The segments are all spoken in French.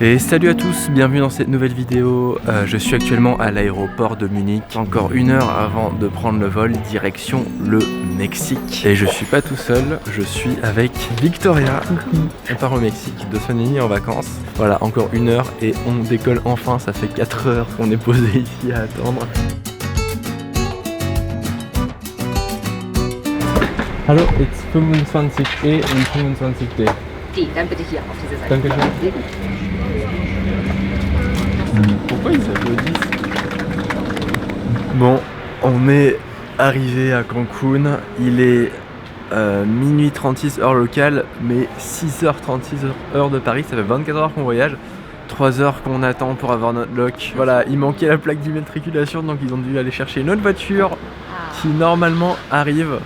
Et salut à tous, bienvenue dans cette nouvelle vidéo. Je suis actuellement à l'aéroport de Munich. Encore 1 heure avant de prendre le vol direction le Mexique. Et je suis pas tout seul, je suis avec Victoria. On part au Mexique, 2 semaines et demie en vacances. Voilà, encore 1 heure et on décolle enfin. Ça fait 4 heures qu'on est posé ici à attendre. Hallo, it's 25E und 25D. Dann bitte hier auf diese Seite. Danke schön. Pourquoi ils applaudissent? Bon, on est arrivé à Cancun. Il est minuit 36 heure locale, mais 6h36 heure de Paris. Ça fait 24 heures qu'on voyage. 3 heures qu'on attend pour avoir notre lock. Voilà, il manquait la plaque d'immatriculation, donc ils ont dû aller chercher une autre voiture qui normalement arrive.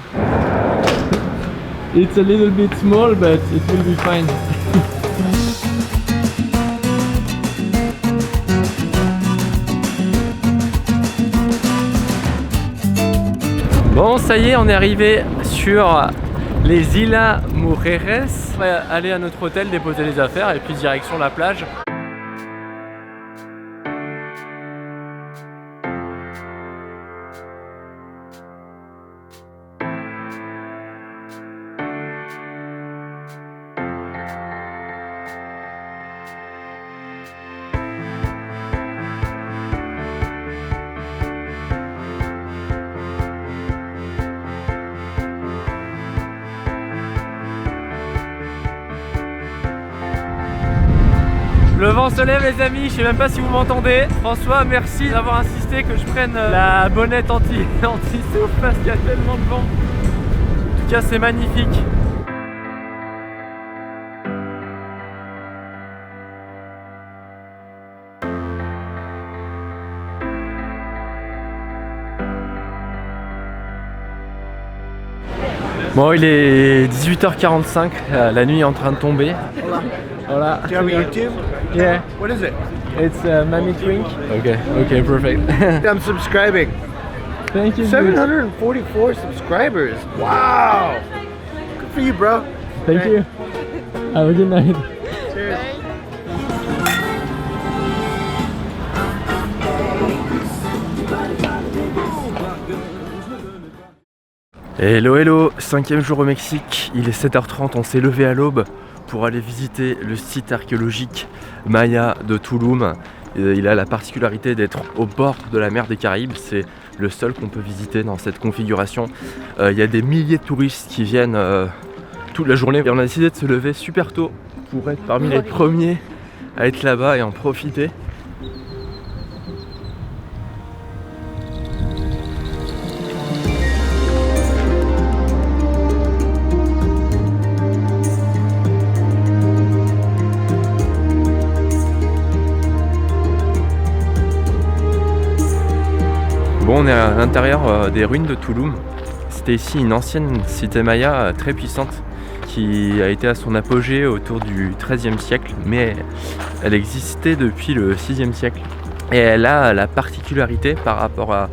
It's a little bit small, but it will be fine. Bon, ça y est, on est arrivé sur les Islas Mujeres. On va aller à notre hôtel, déposer les affaires et puis direction la plage. Le vent se lève les amis, je sais même pas si vous m'entendez. François, merci d'avoir insisté que je prenne la bonnette anti-souffle parce qu'il y a tellement de vent. En tout cas c'est magnifique. Bon, il est 18h45, la nuit est en train de tomber. Hola. Do you have a YouTube? Yeah. What is it? It's Mami Twink. Okay, perfect. I'm subscribing. Thank you. 744 subscribers. Wow. Good for you, bro. Thank you. Have a good night. Cheers. Hello, hello, 5e jour au Mexique, il est 7h30, on s'est levé à l'aube pour aller visiter le site archéologique Maya de Tulum. Il a la particularité d'être au bord de la mer des Caraïbes, c'est le seul qu'on peut visiter dans cette configuration. Il y a des milliers de touristes qui viennent toute la journée et on a décidé de se lever super tôt pour être parmi les premiers à être là-bas et en profiter. Bon, on est à l'intérieur des ruines de Tulum. C'était ici une ancienne cité maya très puissante qui a été à son apogée autour du XIIIe siècle, mais elle existait depuis le VIe siècle. Et elle a la particularité par rapport à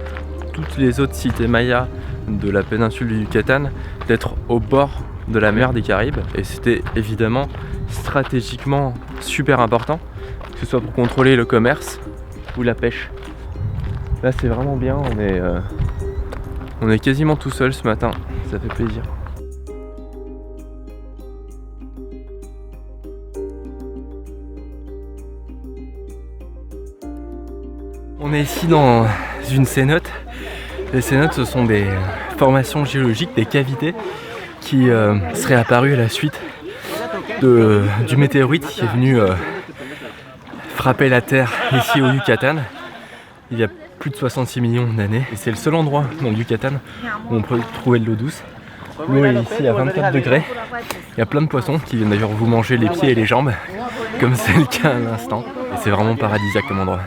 toutes les autres cités mayas de la péninsule du Yucatan d'être au bord de la mer des Caraïbes. Et c'était évidemment stratégiquement super important, que ce soit pour contrôler le commerce ou la pêche. Là c'est vraiment bien, on est quasiment tout seul ce matin, ça fait plaisir. On est ici dans une cénote. Les cénotes ce sont des formations géologiques, des cavités qui seraient apparues à la suite du météorite qui est venu frapper la Terre ici au Yucatan. Il y a plus de 66 millions d'années et c'est le seul endroit dans le Yucatan où on peut trouver de l'eau douce. L'eau est ici à 24 degrés. Il y a plein de poissons qui viennent d'ailleurs vous manger les pieds et les jambes, comme c'est le cas à l'instant. Et c'est vraiment paradisiaque comme endroit.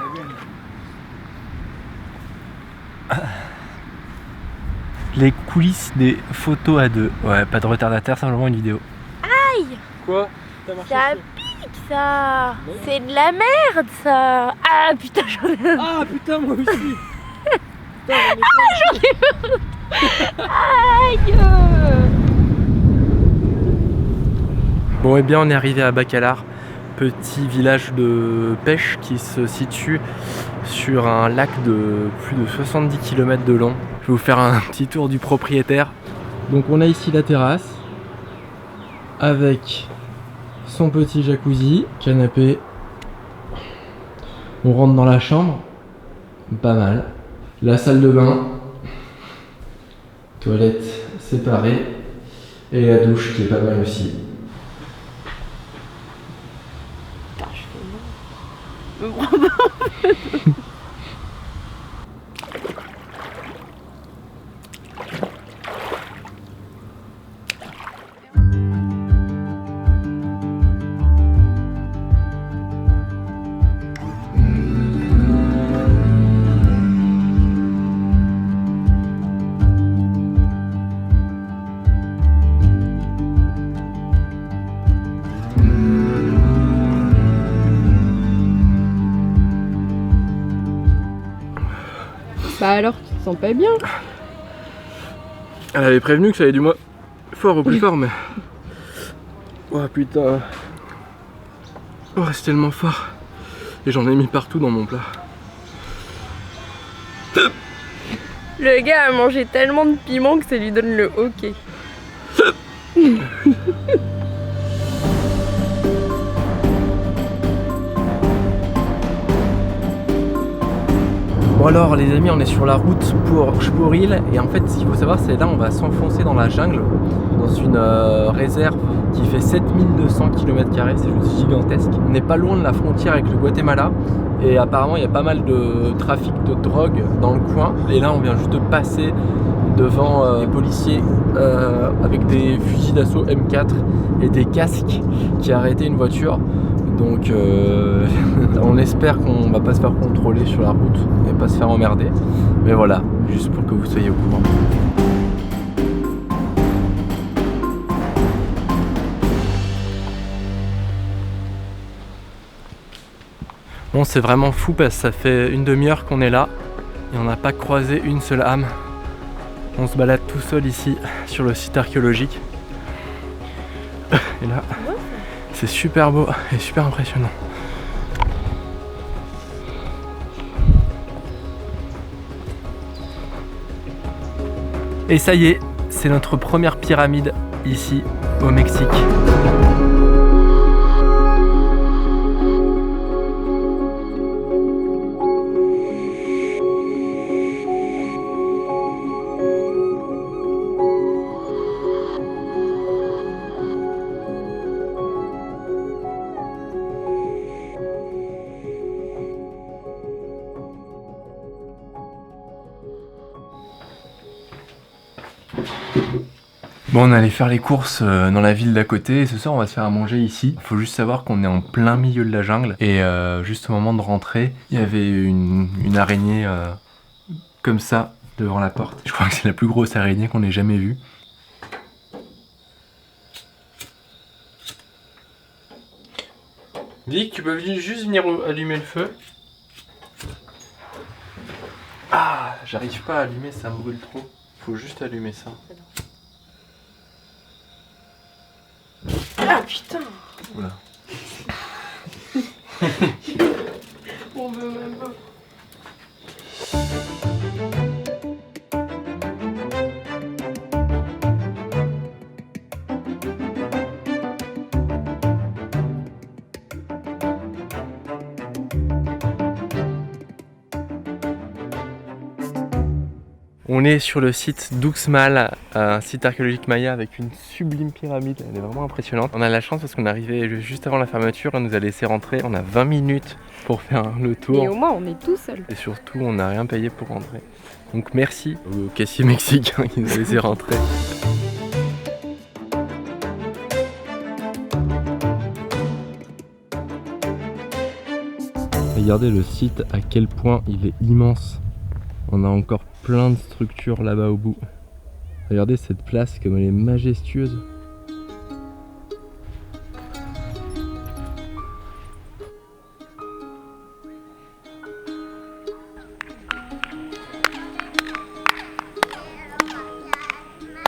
Les coulisses des photos à deux. Ouais, pas de retardataire, simplement une vidéo. Aïe! Quoi? Ça pique ça! C'est de la merde ça! Ah putain j'en ai un! Ah putain moi aussi! J'en ai un! Aïe! Bon et bien on est arrivé à Bacalar, petit village de pêche qui se situe sur un lac de plus de 70 km de long. Je vais vous faire un petit tour du propriétaire. Donc on a ici la terrasse avec son petit jacuzzi, canapé. On rentre dans la chambre, pas mal. La salle de bain, toilette séparée et la douche qui est pas mal aussi. Bah alors, tu te sens pas bien? Elle avait prévenu que ça allait du moins fort au plus fort, mais... Oh putain... Oh, c'est tellement fort. Et j'en ai mis partout dans mon plat. Le gars a mangé tellement de piment que ça lui donne le hockey. Bon alors les amis, on est sur la route pour Spooril et en fait ce qu'il faut savoir c'est là on va s'enfoncer dans la jungle, dans une réserve qui fait 7200 km², c'est juste gigantesque. On n'est pas loin de la frontière avec le Guatemala et apparemment il y a pas mal de trafic de drogue dans le coin. Et là on vient juste de passer devant les policiers avec des fusils d'assaut M4 et des casques qui arrêtaient une voiture. Donc on espère qu'on va pas se faire contrôler sur la route et pas se faire emmerder. Mais voilà, juste pour que vous soyez au courant. Bon, c'est vraiment fou parce que ça fait une demi-heure qu'on est là et on n'a pas croisé une seule âme. On se balade tout seul ici sur le site archéologique. Et là, c'est super beau et super impressionnant. Et ça y est, c'est notre première pyramide ici au Mexique. Bon, on allait faire les courses dans la ville d'à côté et ce soir on va se faire à manger ici. Il faut juste savoir qu'on est en plein milieu de la jungle et juste au moment de rentrer, il y avait une araignée comme ça devant la porte. Je crois que c'est la plus grosse araignée qu'on ait jamais vue. Vic, tu peux juste venir allumer le feu? Ah, j'arrive pas à allumer, ça me brûle trop. Faut juste allumer ça. Ah putain! Oula. On veut même pas. On est sur le site d'Uxmal, un site archéologique maya avec une sublime pyramide, elle est vraiment impressionnante. On a la chance parce qu'on est arrivé juste avant la fermeture, on nous a laissé rentrer, on a 20 minutes pour faire le tour. Et au moins on est tout seul. Et surtout on n'a rien payé pour rentrer. Donc merci au caissier mexicain qui nous a laissé rentrer. Regardez le site, à quel point il est immense. On a encore plein de structures là-bas au bout. Regardez cette place comme elle est majestueuse.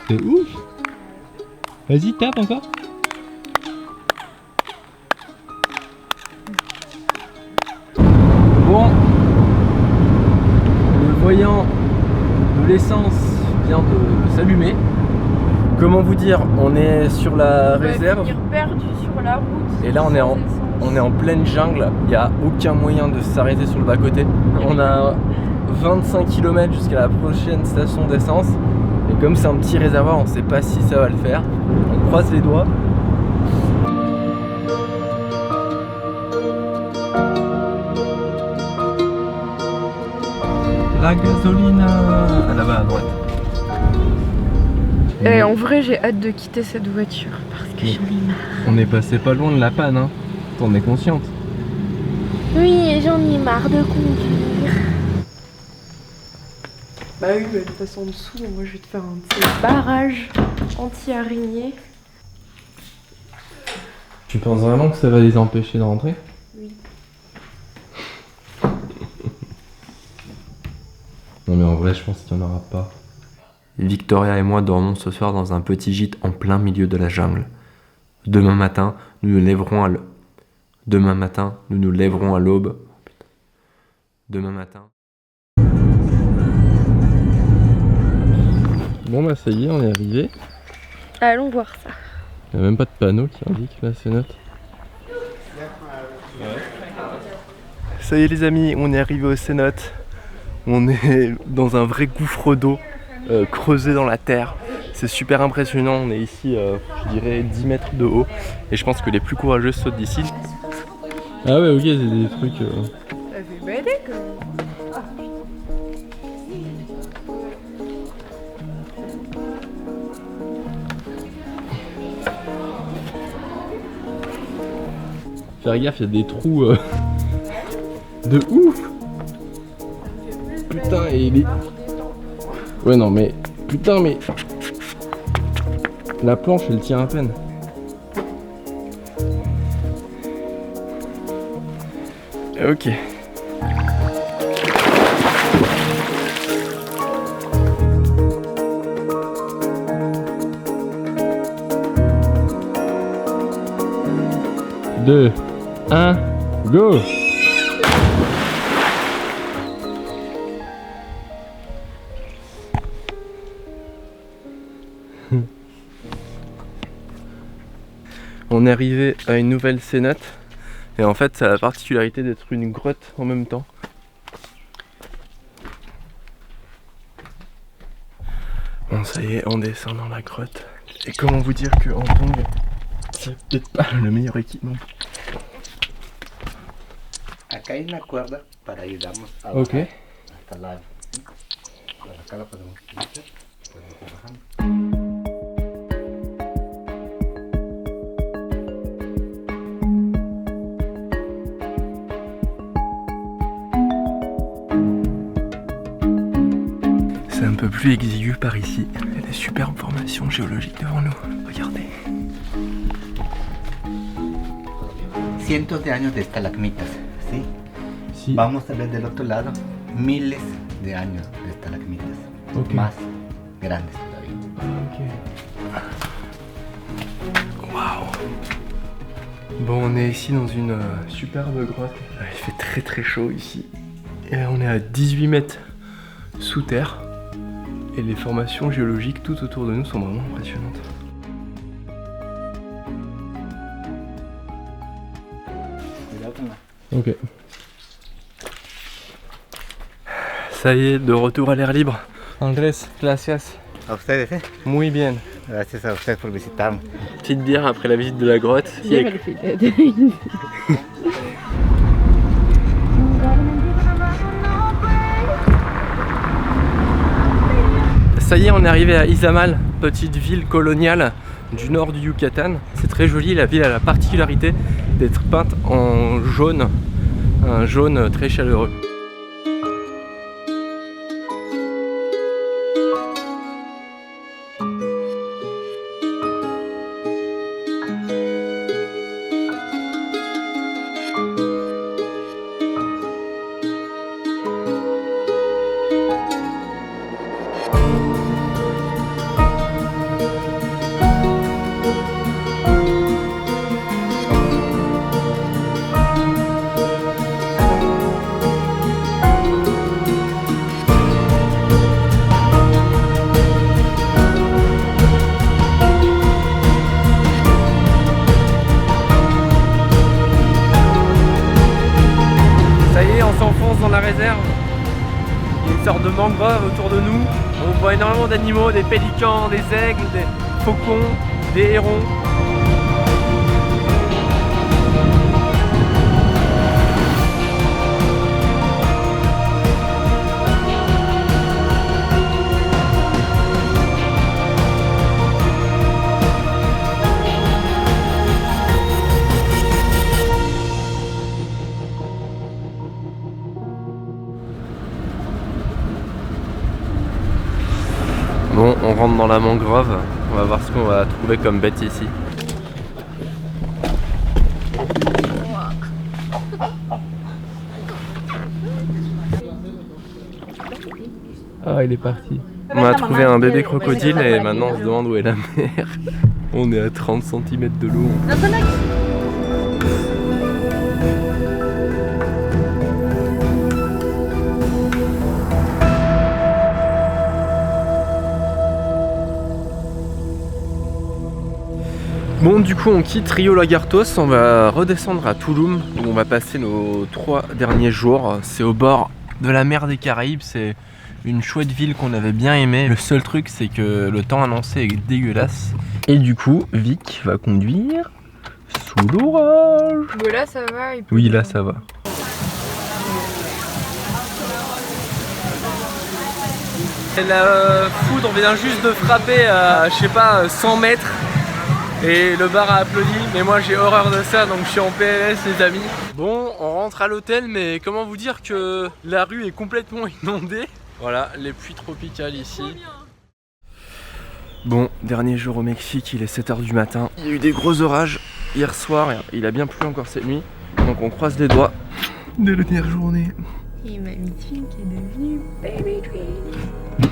C'est ouf. Vas-y, tape encore. l'essence vient de s'allumer. Comment vous dire, on est sur la réserve. On va finir perdu sur la route. Et là on est en pleine jungle, il n'y a aucun moyen de s'arrêter sur le bas-côté. On a 25 km jusqu'à la prochaine station d'essence. Et comme c'est un petit réservoir, on ne sait pas si ça va le faire. On croise les doigts. La gasolina là-bas à droite. Et en vrai, j'ai hâte de quitter cette voiture parce que j'en ai marre. On est passé pas loin de la panne, hein. T'en es consciente? Oui, j'en ai marre de conduire. Bah oui, de toute façon en dessous, moi je vais te faire un petit barrage anti-araignée. Tu penses vraiment que ça va les empêcher de rentrer? Oui. Non mais en vrai je pense qu'il n'y en aura pas. Victoria et moi dormons ce soir dans un petit gîte en plein milieu de la jungle. Demain matin, nous nous lèverons à l'aube. Demain matin. Bon bah ça y est, on est arrivé. Allons voir ça. Il n'y a même pas de panneau qui indique la cénote. Ça y est les amis, on est arrivé au cénote. On est dans un vrai gouffre d'eau creusé dans la terre. C'est super impressionnant, on est ici, je dirais 10 mètres de haut. Et je pense que les plus courageux sautent d'ici. Ah ouais ok, c'est des trucs... Ça fait bader quand même. Faire gaffe, il y a des trous de ouf. Putain, et il est... Ouais non mais... Putain mais... La planche elle tient à peine. Ok. Deux, un, go! On est arrivé à une nouvelle cénote et en fait ça a la particularité d'être une grotte en même temps. Bon ça y est, on descend dans la grotte. Et comment vous dire que en tongue, c'est peut-être pas le meilleur équipement. Acá hay una cuerda para ayudarnos a Ok. bajar hasta la... Bueno, acá la podemos quitar, podemos ir bajando. C'est un peu plus exigu par ici. Il y a des superbes formations géologiques devant nous. Regardez. Cientos de años de estalagmitas, ¿sí? Si. Vamos a ver del otro lado miles de años de estalagmitas, Ok. más grandes todavía. Ok. Waouh. Bon, on est ici dans une superbe grotte. Il fait très très chaud ici. Et là, on est à 18 mètres sous terre. Et les formations géologiques tout autour de nous sont vraiment impressionnantes. Cuidado con la... Ok. Ça y est, de retour à l'air libre. Andrés, gracias. A ustedes, ¿eh? Muy bien. Gracias a ustedes por visitarme. Petite bière après la visite de la grotte. Ça y est, on est arrivé à Izamal, petite ville coloniale du nord du Yucatan. C'est très joli, la ville a la particularité d'être peinte en jaune, un jaune très chaleureux. s'enfonce dans la réserve. Il y a une sorte de mangrove autour de nous. On voit énormément d'animaux, des pélicans, des aigles, des faucons, des hérons. Bon, on rentre dans la mangrove, on va voir ce qu'on va trouver comme bête ici. Ah, il est parti. On a trouvé un bébé crocodile et maintenant on se demande où est la mer. On est à 30 cm de l'eau. Bon, du coup on quitte Rio Lagartos, on va redescendre à Tulum où on va passer nos 3 derniers jours. C'est au bord de la mer des Caraïbes, c'est une chouette ville qu'on avait bien aimée. Le seul truc c'est que le temps annoncé est dégueulasse. Et du coup Vic va conduire sous l'orage. Mais là ça va. Oui, là ça va. La foudre vient juste de frapper à, je sais pas, 100 mètres. Et le bar a applaudi, mais moi j'ai horreur de ça, donc je suis en PLS les amis. Bon, on rentre à l'hôtel, mais comment vous dire que la rue est complètement inondée. Voilà, les pluies tropicales ici. Bon, dernier jour au Mexique, il est 7 h du matin. Il y a eu des gros orages hier soir, il a bien plu encore cette nuit. Donc on croise les doigts de la dernière journée. Et ma Miss Fink est devenue Baby Dream.